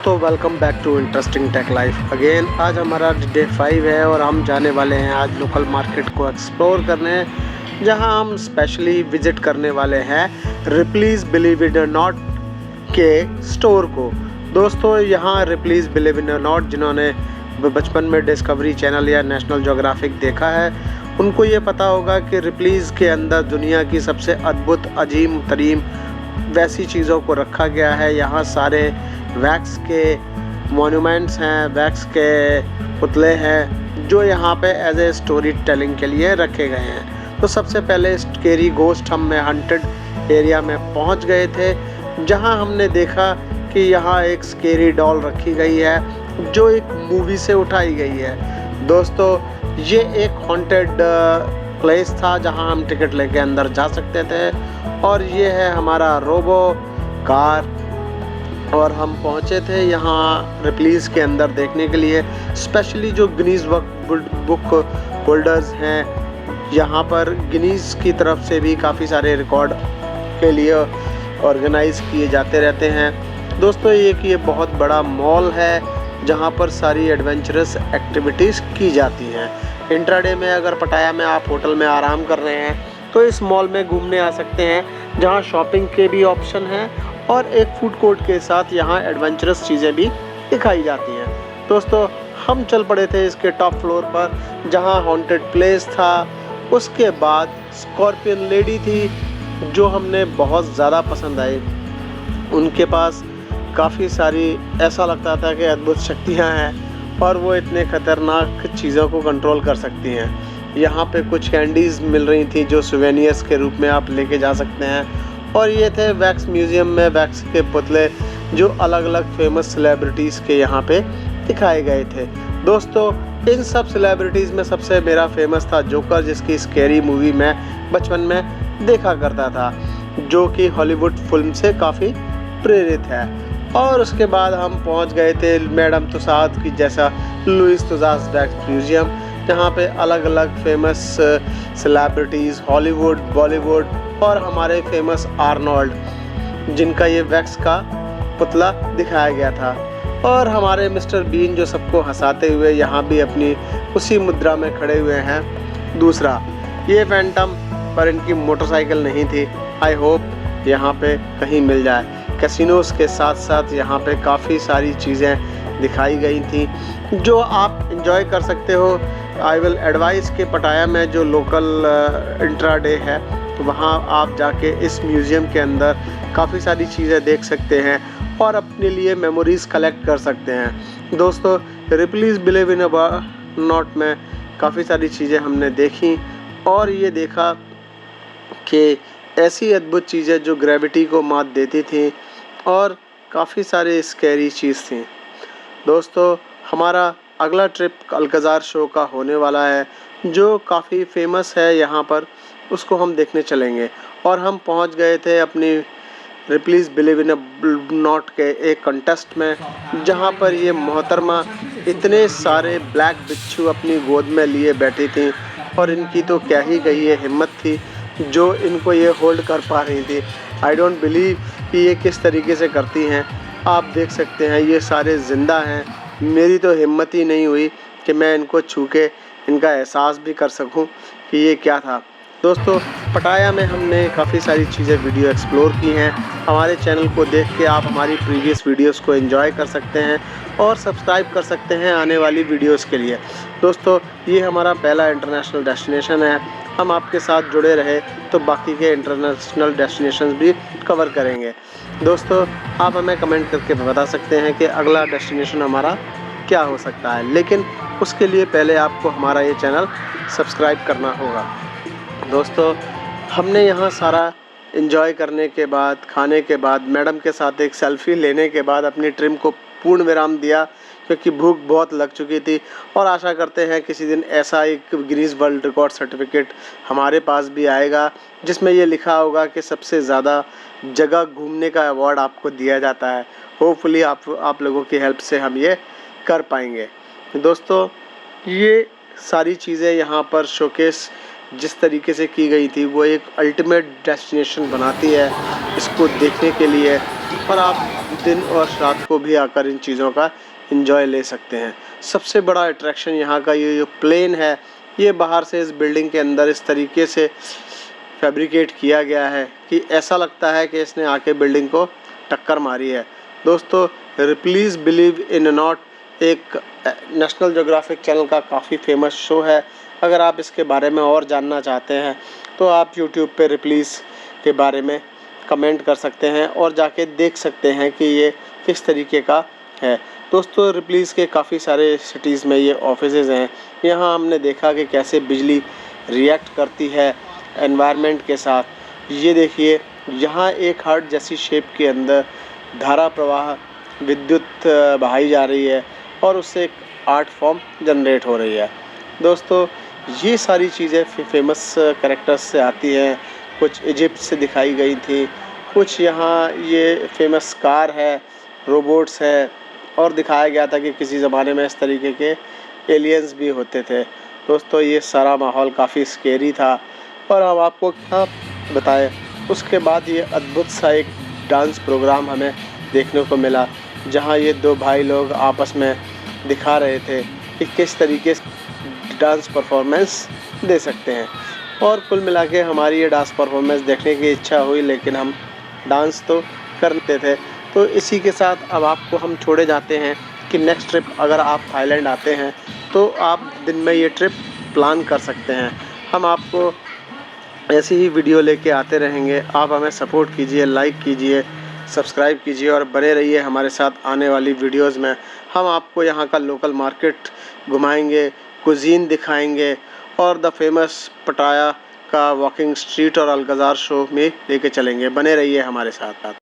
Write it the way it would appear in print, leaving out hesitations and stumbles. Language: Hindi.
तो welcome back to interesting tech life again. आज हमारा डे 5 है और हम जाने वाले हैं आज लोकल मार्केट को एक्सप्लोर करने, जहां हम स्पेशली विजिट करने वाले हैं रिप्लीज बिलीव इट और नॉट के स्टोर को। दोस्तों, यहाँ रिप्लीज बिलीव इट और नॉट जिन्होंने बचपन में डिस्कवरी चैनल या नेशनल ज्योग्राफिक देखा है, उनको ये पता होगा कि रिप्लीज के अंदर दुनिया की सबसे अद्भुत अजीम तरीन वैसी चीज़ों को रखा गया है। यहाँ सारे वैक्स के मॉन्यूमेंट्स हैं, वैक्स के पुतले हैं जो यहाँ पे एज ए स्टोरी टेलिंग के लिए रखे गए हैं। तो सबसे पहले स्केरी घोस्ट हम हंटेड एरिया में पहुँच गए थे, जहाँ हमने देखा कि यहाँ एक स्केरी डॉल रखी गई है जो एक मूवी से उठाई गई है। दोस्तों, ये एक हॉन्टेड प्लेस था जहाँ हम टिकट लेके अंदर जा सकते थे, और ये है हमारा रोबो कार। और हम पहुँचे थे यहाँ रिप्लीज के अंदर देखने के लिए। स्पेशली जो गिनीज बुक होल्डर्स हैं, यहाँ पर गिनीज की तरफ से भी काफ़ी सारे रिकॉर्ड के लिए ऑर्गेनाइज किए जाते रहते हैं। दोस्तों, ये बहुत बड़ा मॉल है जहाँ पर सारी एडवेंचरस एक्टिविटीज़ की जाती हैं। इंट्राडे में अगर पटाया में आप होटल में आराम कर रहे हैं तो इस मॉल में घूमने आ सकते हैं, जहाँ शॉपिंग के भी ऑप्शन हैं और एक फूड कोर्ट के साथ यहाँ एडवेंचरस चीज़ें भी दिखाई जाती हैं। दोस्तों, हम चल पड़े थे इसके टॉप फ्लोर पर जहाँ हॉन्टेड प्लेस था। उसके बाद स्कॉर्पियन लेडी थी जो हमने बहुत ज़्यादा पसंद आई। उनके पास काफ़ी सारी ऐसा लगता था कि अद्भुत शक्तियाँ हैं और वो इतने ख़तरनाक चीज़ों को कंट्रोल कर सकती हैं। यहाँ पे कुछ कैंडीज़ मिल रही थी जो सुवेनियर्स के रूप में आप लेके जा सकते हैं। और ये थे वैक्स म्यूज़ियम में वैक्स के पुतले जो अलग अलग फेमस सेलिब्रिटीज़ के यहाँ पे दिखाए गए थे। दोस्तों, इन सब सेलिब्रिटीज़ में सबसे मेरा फेमस था जोकर, जिसकी स्कैरी मूवी में बचपन में देखा करता था, जो कि हॉलीवुड फिल्म से काफ़ी प्रेरित है। और उसके बाद हम पहुँच गए थे मैडम तुसाद की जैसा लुइस तुसाद वैक्स म्यूज़ियम, जहाँ पे अलग अलग फेमस सेलिब्रिटीज़ हॉलीवुड, बॉलीवुड और हमारे फेमस आर्नोल्ड, जिनका ये वैक्स का पुतला दिखाया गया था। और हमारे मिस्टर बीन जो सबको हंसाते हुए यहाँ भी अपनी उसी मुद्रा में खड़े हुए हैं। दूसरा, ये फैंटम पर इनकी मोटरसाइकिल नहीं थी। आई होप यहाँ पे कहीं मिल जाए। कैसीनोस के साथ साथ यहाँ पे काफ़ी सारी चीज़ें दिखाई गई थी जो आप इंजॉय कर सकते हो। आई विल एडवाइस के पटाया में जो लोकल इंट्राडे है, वहाँ आप जाके इस म्यूज़ियम के अंदर काफ़ी सारी चीज़ें देख सकते हैं और अपने लिए मेमोरीज़ कलेक्ट कर सकते हैं। दोस्तों, रिप्लीज बिलीव इन नॉट में काफ़ी सारी चीज़ें हमने देखी और ये देखा कि ऐसी अद्भुत चीज़ें जो ग्रेविटी को मात देती थी और काफ़ी सारे स्कैरी चीज़ थी। दोस्तों, हमारा अगला ट्रिप अल्कजार शो का होने वाला है जो काफ़ी फेमस है यहाँ पर, उसको हम देखने चलेंगे। और हम पहुँच गए थे अपनी रिप्लीज बिलीव इन नॉट के एक कंटेस्ट में, जहाँ पर ये मोहतरमा इतने सारे ब्लैक बिच्छू अपनी गोद में लिए बैठी थी और इनकी तो क्या ही कही है हिम्मत थी जो इनको ये होल्ड कर पा रही थी। आई डोंट बिलीव कि ये किस तरीके से करती हैं। आप देख सकते हैं ये सारे ज़िंदा हैं। मेरी तो हिम्मत ही नहीं हुई कि मैं इनको छू के इनका एहसास भी कर सकूं कि ये क्या था। दोस्तों, पटाया में हमने काफ़ी सारी चीज़ें वीडियो एक्सप्लोर की हैं। हमारे चैनल को देख के आप हमारी प्रीवियस वीडियोस को एंजॉय कर सकते हैं और सब्सक्राइब कर सकते हैं आने वाली वीडियोस के लिए। दोस्तों, ये हमारा पहला इंटरनेशनल डेस्टिनेशन है। हम आपके साथ जुड़े रहे तो बाकी के इंटरनेशनल डेस्टिनेशंस भी कवर करेंगे। दोस्तों, आप हमें कमेंट करके बता सकते हैं कि अगला डेस्टिनेशन हमारा क्या हो सकता है, लेकिन उसके लिए पहले आपको हमारा ये चैनल सब्सक्राइब करना होगा। दोस्तों, हमने यहाँ सारा एंजॉय करने के बाद, खाने के बाद, मैडम के साथ एक सेल्फ़ी लेने के बाद अपनी ट्रिप को पूर्ण विराम दिया, क्योंकि भूख बहुत लग चुकी थी। और आशा करते हैं किसी दिन ऐसा एक गिनीज वर्ल्ड रिकॉर्ड सर्टिफिकेट हमारे पास भी आएगा जिसमें ये लिखा होगा कि सबसे ज़्यादा जगह घूमने का अवार्ड आपको दिया जाता है। होपफुली आप लोगों की हेल्प से हम ये कर पाएंगे। दोस्तों, ये सारी चीज़ें यहाँ पर शोकेस जिस तरीके से की गई थी वो एक अल्टीमेट डेस्टिनेशन बनाती है इसको देखने के लिए। और आप दिन और रात को भी आकर इन चीज़ों का एंजॉय ले सकते हैं। सबसे बड़ा अट्रैक्शन यहाँ का ये जो प्लेन है, ये बाहर से इस बिल्डिंग के अंदर इस तरीके से फैब्रिकेट किया गया है कि ऐसा लगता है कि इसने आके बिल्डिंग को टक्कर मारी है। दोस्तों, प्लीज़ बिलीव इन नॉट एक नेशनल ज्योग्राफिक चैनल का काफ़ी फेमस शो है। अगर आप इसके बारे में और जानना चाहते हैं तो आप यूट्यूब पे रिप्लीज़ के बारे में कमेंट कर सकते हैं और जाके देख सकते हैं कि ये किस तरीके का है। दोस्तों, रिप्लीज़ के काफ़ी सारे सिटीज़ में ये ऑफिसेज़ हैं। यहाँ हमने देखा कि कैसे बिजली रिएक्ट करती है एनवायरनमेंट के साथ। ये देखिए, यहाँ एक हार्ट जैसी शेप के अंदर धारा प्रवाह विद्युत बहाई जा रही है और उससे एक आर्ट फॉर्म जनरेट हो रही है। दोस्तों, ये सारी चीज़ें फेमस कैरेक्टर्स से आती हैं। कुछ इजिप्ट से दिखाई गई थी, कुछ यहाँ ये फेमस कार है, रोबोट्स है, और दिखाया गया था कि किसी ज़माने में इस तरीके के एलियंस भी होते थे। दोस्तों, ये सारा माहौल काफ़ी स्केरी था और हम आपको क्या बताएं। उसके बाद ये अद्भुत सा एक डांस प्रोग्राम हमें देखने को मिला, जहाँ ये दो भाई लोग आपस में दिखा रहे थे कि किस तरीके से डांस परफॉर्मेंस दे सकते हैं। और कुल मिला के हमारी ये डांस परफॉर्मेंस देखने की इच्छा हुई, लेकिन हम डांस तो करते थे। तो इसी के साथ अब आपको हम छोड़े जाते हैं कि नेक्स्ट ट्रिप अगर आप थाईलैंड आते हैं तो आप दिन में ये ट्रिप प्लान कर सकते हैं। हम आपको ऐसी ही वीडियो लेके आते रहेंगे। आप हमें सपोर्ट कीजिए, लाइक कीजिए, सब्सक्राइब कीजिए और बने रहिए हमारे साथ आने वाली वीडियोस में। हम आपको यहाँ का लोकल मार्केट घुमाएंगे, कुजीन दिखाएंगे और द फेमस पटाया का वॉकिंग स्ट्रीट और अल्कजार शो में लेके चलेंगे। बने रहिए हमारे साथ।